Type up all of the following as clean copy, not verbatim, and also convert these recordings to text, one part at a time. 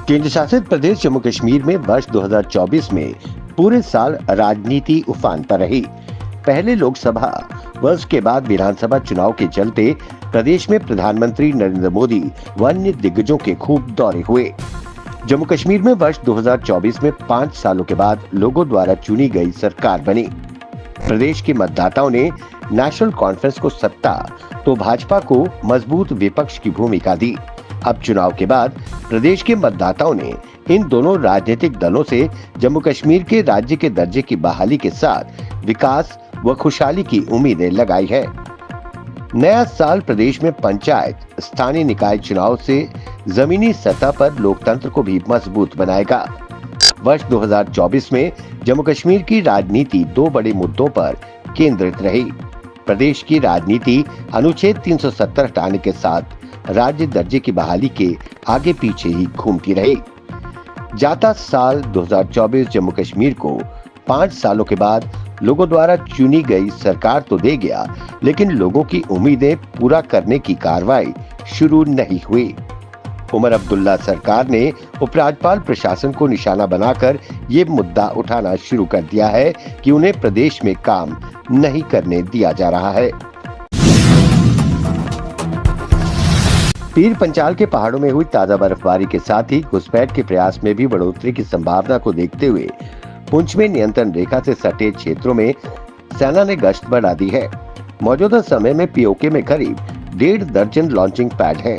केंद्र शासित प्रदेश जम्मू कश्मीर में वर्ष 2024 में पूरे साल राजनीति उफान पर रही। पहले लोकसभा व उसके बाद विधानसभा चुनाव के चलते प्रदेश में प्रधानमंत्री नरेंद्र मोदी व अन्य दिग्गजों के खूब दौरे हुए। जम्मू कश्मीर में वर्ष 2024 में 5 सालों के बाद लोगों द्वारा चुनी गई सरकार बनी। प्रदेश के मतदाताओं ने नेशनल कॉन्फ्रेंस को सत्ता तो भाजपा को मजबूत विपक्ष की भूमिका दी। अब चुनाव के बाद प्रदेश के मतदाताओं ने इन दोनों राजनीतिक दलों से जम्मू कश्मीर के राज्य के दर्जे की बहाली के साथ विकास व खुशहाली की उम्मीदें लगाई है। नया साल प्रदेश में पंचायत, स्थानीय निकाय चुनाव से जमीनी सतह पर लोकतंत्र को भी मजबूत बनाएगा। वर्ष 2024 में जम्मू कश्मीर की राजनीति 2 बड़े मुद्दों पर केंद्रित रही। प्रदेश की राजनीति अनुच्छेद 370 हटाने के साथ राज्य दर्जे की बहाली के आगे पीछे ही घूमती रही। जाता साल 2024 जम्मू कश्मीर को 5 सालों के बाद लोगों द्वारा चुनी गई सरकार तो दे गया, लेकिन लोगों की उम्मीदें पूरा करने की कार्रवाई शुरू नहीं हुई। उमर अब्दुल्ला सरकार ने उपराज्यपाल प्रशासन को निशाना बनाकर ये मुद्दा उठाना शुरू कर दिया है कि उन्हें प्रदेश में काम नहीं करने दिया जा रहा है। पीर पंचाल के पहाड़ों में हुई ताजा बर्फबारी के साथ ही घुसपैठ के प्रयास में भी बढ़ोतरी की संभावना को देखते हुए पुंछ में नियंत्रण रेखा से सटे क्षेत्रों में सेना ने गश्त बढ़ा दी है। मौजूदा समय में पीओके में करीब 1.5 दर्जन लॉन्चिंग पैड हैं,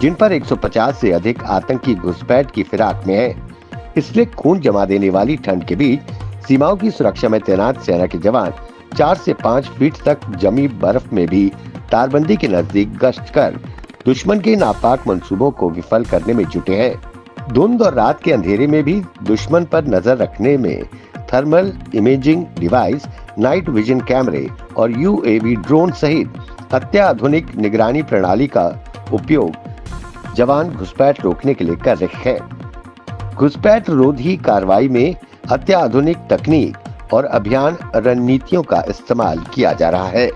जिन पर 150 से अधिक आतंकी घुसपैठ की फिराक में हैं। इसलिए खून जमा देने वाली ठंड के बीच सीमाओं की सुरक्षा में तैनात सेना के जवान 4 से 5 फीट तक जमी बर्फ में भी तारबंदी के नजदीक गश्त कर दुश्मन के नापाक मंसूबों को विफल करने में जुटे हैं। धुंध और रात के अंधेरे में भी दुश्मन पर नजर रखने में thermal imaging device, night vision कैमरे और यूएवी ड्रोन सहित अत्याधुनिक निगरानी प्रणाली का उपयोग जवान घुसपैठ रोकने के लिए कर रहे हैं। घुसपैठ रोधी कार्रवाई में अत्याधुनिक तकनीक और अभियान रणनीतियों का इस्तेमाल किया जा रहा है।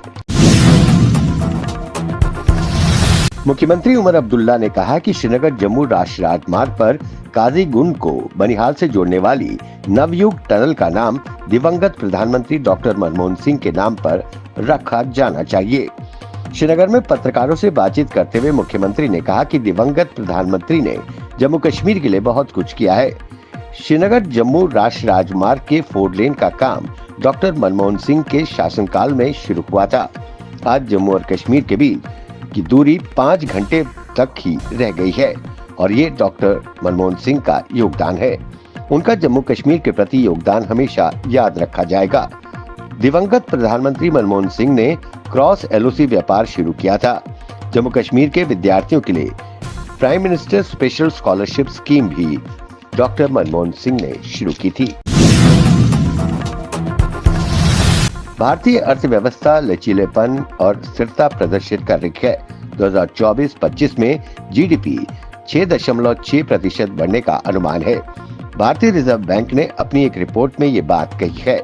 मुख्यमंत्री उमर अब्दुल्ला ने कहा कि श्रीनगर जम्मू राष्ट्रीय राजमार्ग पर काजीगुंड को बनिहाल से जोड़ने वाली नवयुग टनल का नाम दिवंगत प्रधानमंत्री डॉक्टर मनमोहन सिंह के नाम पर रखा जाना चाहिए। श्रीनगर में पत्रकारों से बातचीत करते हुए मुख्यमंत्री ने कहा कि दिवंगत प्रधानमंत्री ने जम्मू कश्मीर के लिए बहुत कुछ किया है। श्रीनगर जम्मू राष्ट्रीय राजमार्ग के 4 लेन का काम डॉक्टर मनमोहन सिंह के शासनकाल में शुरू हुआ था। आज जम्मू और कश्मीर के बीच की दूरी 5 घंटे तक ही रह गई है और ये डॉक्टर मनमोहन सिंह का योगदान है। उनका जम्मू कश्मीर के प्रति योगदान हमेशा याद रखा जाएगा। दिवंगत प्रधानमंत्री मनमोहन सिंह ने क्रॉस एलओसी व्यापार शुरू किया था। जम्मू कश्मीर के विद्यार्थियों के लिए prime minister special scholarship scheme भी डॉक्टर मनमोहन सिंह ने शुरू की थी। भारतीय अर्थव्यवस्था लचीलेपन और स्थिरता प्रदर्शित कर रही है। 2024-25 में जीडीपी 6.6% बढ़ने का अनुमान है। भारतीय रिजर्व बैंक ने अपनी एक रिपोर्ट में ये बात कही है।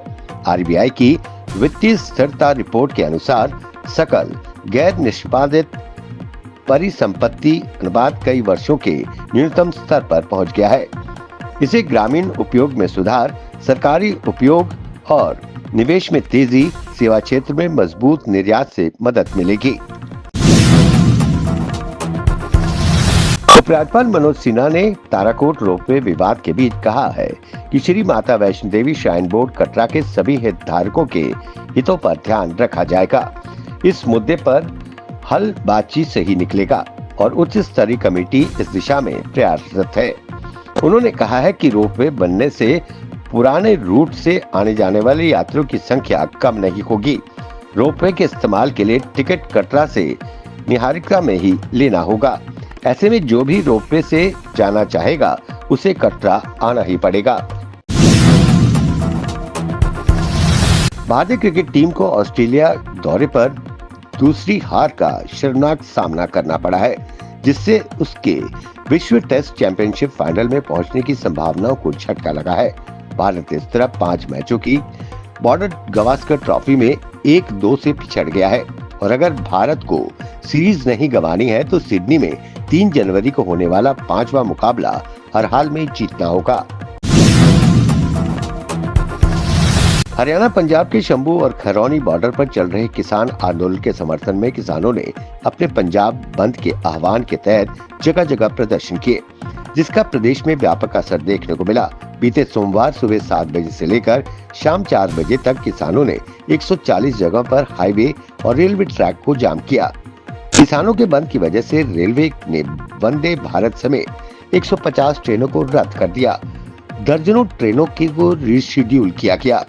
आरबीआई की वित्तीय स्थिरता रिपोर्ट के अनुसार सकल गैर निष्पादित परिसंपत्ति अनुपात कई वर्षों के न्यूनतम स्तर पर पहुंच गया है। इसे ग्रामीण उपयोग में सुधार, सरकारी उपयोग और निवेश में तेजी, सेवा क्षेत्र में मजबूत निर्यात से मदद मिलेगी। उपराज्यपाल मनोज सिन्हा ने ताराकोट रोपवे विवाद के बीच कहा है कि श्री माता वैष्णो देवी श्राइन बोर्ड कटरा के सभी हितधारकों के हितों पर ध्यान रखा जाएगा। इस मुद्दे पर हल बातचीत से ही निकलेगा और उच्च स्तरीय कमेटी इस दिशा में प्रयासरत है। उन्होंने कहा है कि रोपवे बनने से पुराने रूट से आने जाने वाले यात्रियों की संख्या कम नहीं होगी। रोपवे के इस्तेमाल के लिए टिकट कटरा से निहारिका में ही लेना होगा। ऐसे में जो भी रोपवे से जाना चाहेगा उसे कटरा आना ही पड़ेगा। भारतीय क्रिकेट टीम को ऑस्ट्रेलिया दौरे पर दूसरी हार का शर्मनाक सामना करना पड़ा है, जिससे उसके विश्व टेस्ट चैंपियनशिप फाइनल में पहुंचने की संभावनाओं को झटका लगा है। भारत इस तरह 5 मैचों की बॉर्डर गावस्कर ट्रॉफी में 1-2 से पिछड़ गया है। और अगर भारत को सीरीज नहीं गंवानी है तो सिडनी में 3 जनवरी को होने वाला 5वां मुकाबला हर हाल में जीतना होगा। हरियाणा पंजाब के शंभू और खरौनी बॉर्डर पर चल रहे किसान आंदोलन के समर्थन में किसानों ने अपने पंजाब बंद के आह्वान के तहत जगह जगह प्रदर्शन किए, जिसका प्रदेश में व्यापक असर देखने को मिला। बीते सोमवार सुबह 7 बजे से लेकर शाम 4 बजे तक किसानों ने 140 जगहों पर हाईवे और रेलवे ट्रैक को जाम किया। किसानों के बंद की वजह से रेलवे ने वंदे भारत समेत 150 ट्रेनों को रद्द कर दिया। दर्जनों ट्रेनों को रीशेड्यूल किया गया।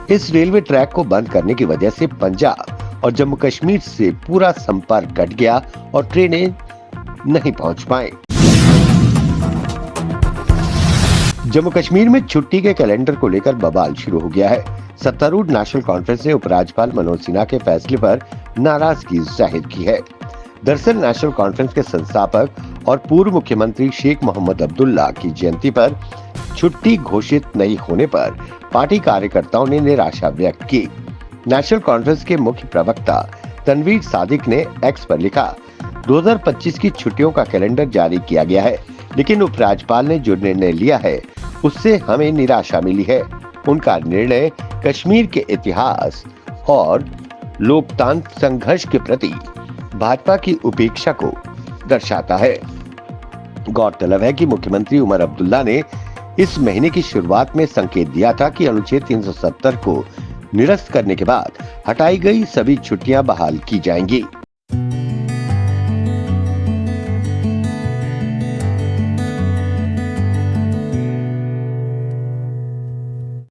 इस रेलवे ट्रैक को बंद करने की वजह से पंजाब और जम्मू कश्मीर से पूरा संपर्क कट गया और ट्रेनें नहीं पहुंच पाए। जम्मू कश्मीर में छुट्टी के कैलेंडर को लेकर बवाल शुरू हो गया है। सत्तारूढ़ नेशनल कॉन्फ्रेंस ने उपराज्यपाल मनोज सिन्हा के फैसले पर नाराजगी जाहिर की है। दरअसल नेशनल कॉन्फ्रेंस के संस्थापक और पूर्व मुख्यमंत्री शेख मोहम्मद अब्दुल्ला की जयंती पर छुट्टी घोषित नहीं होने पर पार्टी कार्यकर्ताओं ने निराशा व्यक्त की। नेशनल कॉन्फ्रेंस के मुख्य प्रवक्ता तनवीर सादिक ने एक्स पर लिखा, 2025 की छुट्टियों का कैलेंडर जारी किया गया है, लेकिन उपराज्यपाल ने जो निर्णय लिया है उससे हमें निराशा मिली है। उनका निर्णय कश्मीर के इतिहास और लोकतांत्रिक संघर्ष के प्रति भाजपा की उपेक्षा को दर्शाता है। गौरतलब है कि मुख्यमंत्री उमर अब्दुल्ला ने इस महीने की शुरुआत में संकेत दिया था कि अनुच्छेद 370 को निरस्त करने के बाद हटाई गई सभी छुट्टियां बहाल की जाएंगी।